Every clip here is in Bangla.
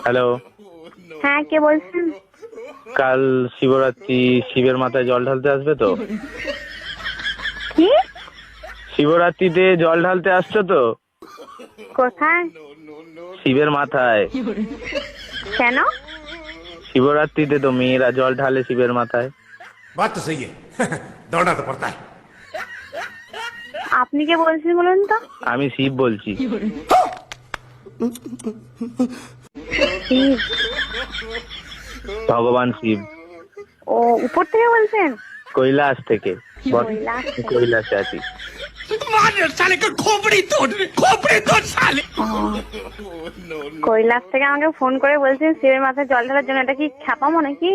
হ্যালো। হ্যাঁ, কে বলছেন? কাল শিবরাত্রি, শিবের মাথায় জল ঢালতে আসবে তো? কি? শিবরাত্রিতে জল ঢালতে আসছো তো? কোথায়? শিবের মাথায়। কেন? শিবরাত্রিতে তো মেয়েরা জল ঢালে শিবের মাথায়। बात तो सही है दौड़ना तो पड़ता है। আপনি কে বলছেন বলুন তো? আমি শিব বলছি। শিব? ভগবান শিব। ও, উপর থেকে বলছেন? কৈলাস থেকে। কৈলাস থেকে। কৈলাসে আছি। কৈলাস থেকে আমাকে ফোন করে বলছেন শিবের মাথায় জল ঢালার জন্য। এটা কি খ্যাপামো নাকি?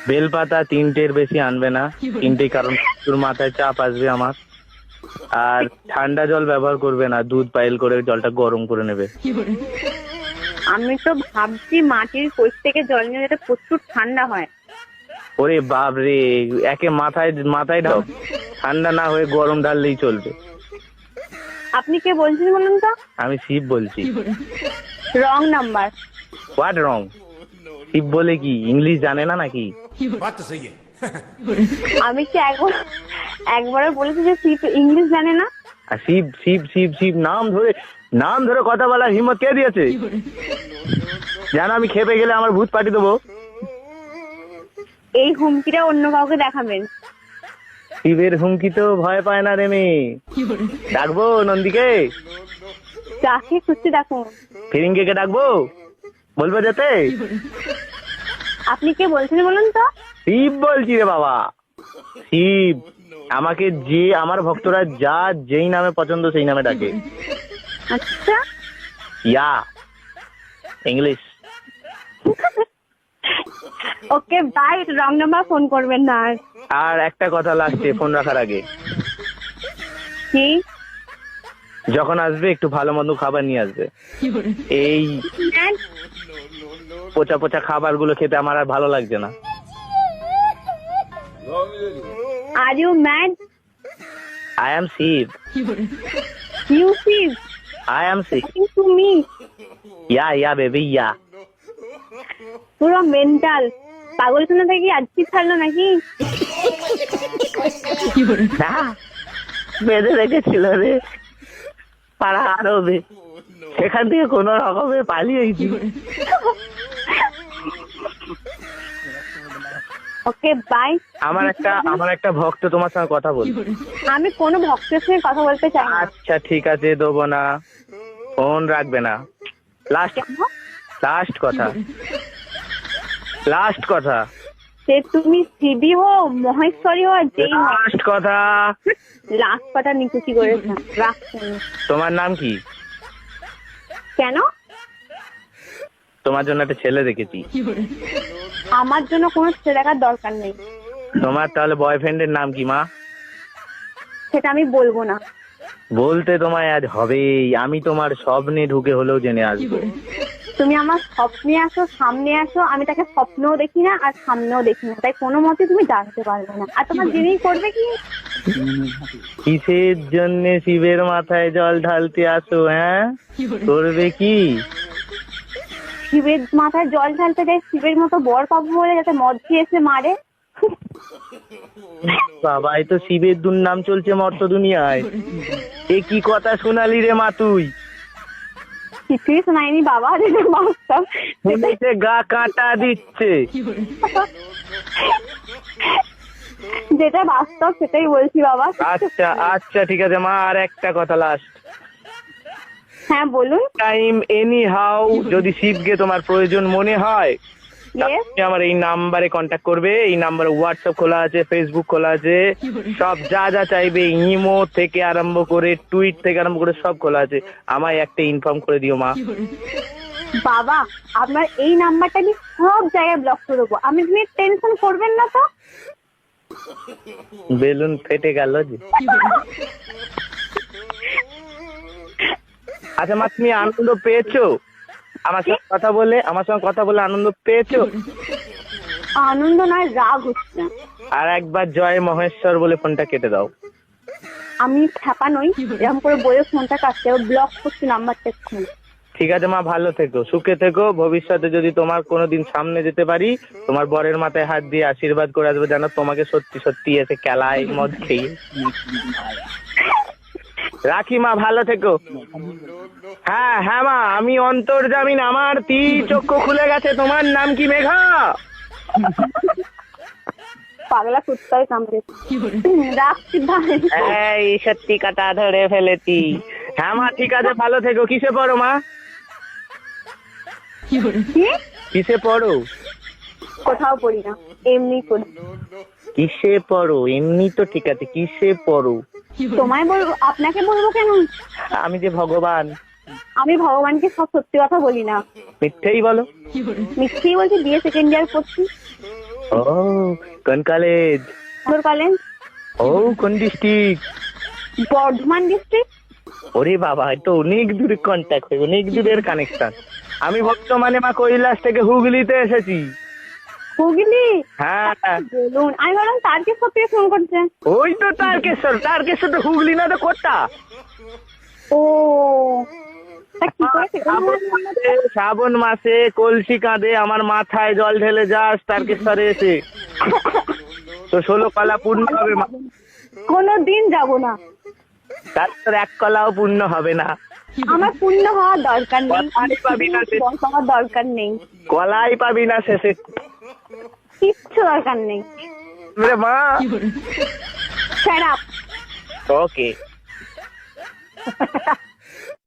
বেলপাতা 3টের বেশি আনবে না। 3টে, কারণ তোর মাথায় চাপ আসবে আমার। আর ঠান্ডা জল ব্যবহার করবে না, দুধ পাইল করে জলটা গরম করে নেবে। আমি তো ভাবছি মাটির কোষ থেকে জল নিয়ে যেটা প্রচুর ঠান্ডা হয়। ওরে বাপ রে, একে মাথায় ঢাল, ঠান্ডা না হয়ে গরম ঢাললেই চলবে। আপনি কে বলছেন বলুন তো? আমি শিব বলছি। Wrong number. What wrong? Shiv বলে কি ইংলিশ জানে না নাকি? बात तो सही है আমি কি একবারে বলেছি যে শিব ইংলিশ জানে না? আর শিব শিব শিব শিব নাম ধরে কথা বলার হিম্মত কে দিয়েছে? জানো আমি খেপে গেলে আমার ভূত পাঠিয়ে দেবো। এই হুমকিটা অন্য কাউকে দেখাবেন। শিবের হুমকি তো ভয় পায় না রে মেয়ে। ডাকবো নন্দীকে? যাকে খুঁজতে দেখুন। ফিরিঙ্গে কে ডাকবো? বলবে যেতে? আপনি কে বলছেন বলুন তো? শিব বলছি রে বাবা, শিব। আমাকে যে আমার ভক্তরা যেই নামে পছন্দ সেই নামে ডাকে। আচ্ছা, yeah English. Okay bye. Wrong number phone করবেন না আর। আর একটা কথা লাস্টে ফোন রাখার আগে, কি? যখন আসবে একটু ভালো মন্দ খাবার নিয়ে আসবে। এই পচা পচা খাবার গুলো খেতে আমার আর ভালো লাগছে না। Are you mad? I am Shiv. You Shiv? I am Shiv. To me? Yeah baby yeah. পুরো মেন্টাল পাগলখানা থেকে আজকে ছাড়লো নাকি? না, বেঁধে রেখেছিল রে পাড়া আরবে, সেখান থেকে কোন রকমে পালিয়েছি। Okay bye. আমার একটা ভক্ত তোমার সঙ্গে কথা বল। আমি কোনো ভক্তের সঙ্গে কথা বলতে চাই না। আচ্ছা ঠিক আছে, দেবো না, ফোন রাখবে না। লাস্ট কথা সে তুমি শিবই হো, মহেশ্বরী হো, আর যেই হো, লাস্ট কথা। লাস্ট কথা নিকুচি করেছে। রাখছেন? তোমার নাম কি? কেন? তোমার জন্য একটা ছেলে দেখেছি। আমার জন্য কোনো ছেলে দেখার দরকার নেই। তোমার তাহলে বয়ফ্রেন্ডের নাম কি মা? সেটা আমি বলবো না। বলতে তোমায় আজ হবেই। আমি তোমার স্বপ্নে ঢুকে হলেও জেনে আসবো। তুমি আমার স্বপ্নে আসো, সামনে আসো, আমি তাকে স্বপ্নেও দেখি না আর সামনেও দেখি না, তাই কোনো মতে তুমি জানতে পারবে না। আর তোমার জেনেই করবে কি? কিসের জন্য শিবের মাথায় জল ঢালতে আসো? হ্যাঁ, করবে কি? শিবের মাথায় জল ঢালতে যাই শিবের মতো বর পাবো বলে, যাতে মদ দিয়ে এসে মারে। বাবা, এই তো শিবের দুর্নাম চলছে মর্ত দুনিয়ায়। এ কি কথা শোনালি রে মা তুই? কিছুই শোনায়নি বাবা, যেটা বাস্তব। শুনেছে গা কাঁটা দিচ্ছে। যেটা বাস্তব সেটাই বলছি বাবা। আচ্ছা ঠিক আছে মা, আর একটা কথা লাস্ট। হ্যাঁ বলুন। টাইম এনি হাউ যদি শিবকে তোমার প্রয়োজন মনে হয়, তুমি আমার এই নাম্বারে কন্ট্যাক্ট করবে। এই নাম্বারে হোয়াটসঅ্যাপ খোলা আছে, ফেসবুক খোলা আছে, সব যা চাইবে, ইমো থেকে আরম্ভ করে টুইট থেকে আরম্ভ করে সব খোলা আছে। আমায় একটা ইনফর্ম করে দিও মা। বাবা, আপনার এই নাম্বারটা আমি সব জায়গায় ব্লক করে দেবো। তুমি টেনশন করবেন না তো। বেলুন ফেটে গেল যে। আচ্ছা মা, তুমি আনন্দ পেয়েছো আমার সঙ্গে কথা বলে আনন্দ পেয়েছো? আনন্দ নয়, রাগ হচ্ছে। আর একবার জয় মহেশ্বর বলে ফোনটা কেটে দাও। আমি খ্যাপা নই, এরকম করে বলে ফোনটা কাটতে ব্লক করছি নাম্বারটা এক্ষুনি। ঠিক আছে মা, ভালো থেকো, সুখে থেকো। ভবিষ্যতে যদি তোমার কোনোদিন সামনে যেতে পারি, তোমার বরের মাথায় হাত দিয়ে আশীর্বাদ করে আসবো, যেন তোমাকে সত্যি সত্যি এসে খেলায় মদ খেয়ে। রাখি মা, ভালো থেকো। হ্যাঁ হ্যাঁ মা, আমি অন্তর্জামিন, আমার চক্ষু খুলে গেছে। তোমার নাম কি মেঘা? পাগলা কুত্তায় কামড়েছে। রাখছি ভাই। এই সত্যি কাটা ধরে ফেলেছি। হ্যাঁ মা, ঠিক আছে, ভালো থেকো। কিসে পড়ো মা? কি? কিসে পড়ো? কোথাও পড়ি না, এমনি পড়ি। কিসে পড়ো? এমনি তো ঠিক আছে, কিসে পড়ো? তোমায় বলবো? আপনাকে বলবো কেন? আমি যে ভগবান। আমি ভগবানকে সব সত্যি কথা বলি না, মিথ্যেই বলো। মিথ্যেই বলছি। বিএ সেকেন্ড ইয়ার পড়ছি। ও, কোন কলেজ? কলেজ। ও, কোন ডিস্ট্রিক্ট? বর্ধমান ডিস্ট্রিক্ট। ওরে বাবা, তো অনেক দূরে কন্ট্যাক্ট হয়ে, অনেক দূরের কানেকশন। আমি বর্তমানে মা কৈলাস থেকে হুগলিতে এসেছি। হুগলি? হ্যাঁ। বলুন, আমি ভাবলাম তারকেশ্বর থেকে ফোন করছে। ওই তো তারকেশ্বর, তারকেশ্বর তো হুগলি না তো কোথা? ও, তা কি করে সেটা বললেন? শ্রাবণ মাসে কলসি কাঁধে আমার মাথায় জল ঢেলে যাস তারকেশ্বরে এসে, তো 16 কলা পূর্ণ হবে মা। কোনোদিন যাব না। তারপর 1 কলাও পূর্ণ হবে না। আমার পূর্ণ হওয়ার দরকার নেই, কলাই পাবি না সে- বয়স হওয়ার দরকার নেই, কলাই পাবি না শেষে। কিচ্ছু দরকার নেই। রে মা। Shut up. ওকে।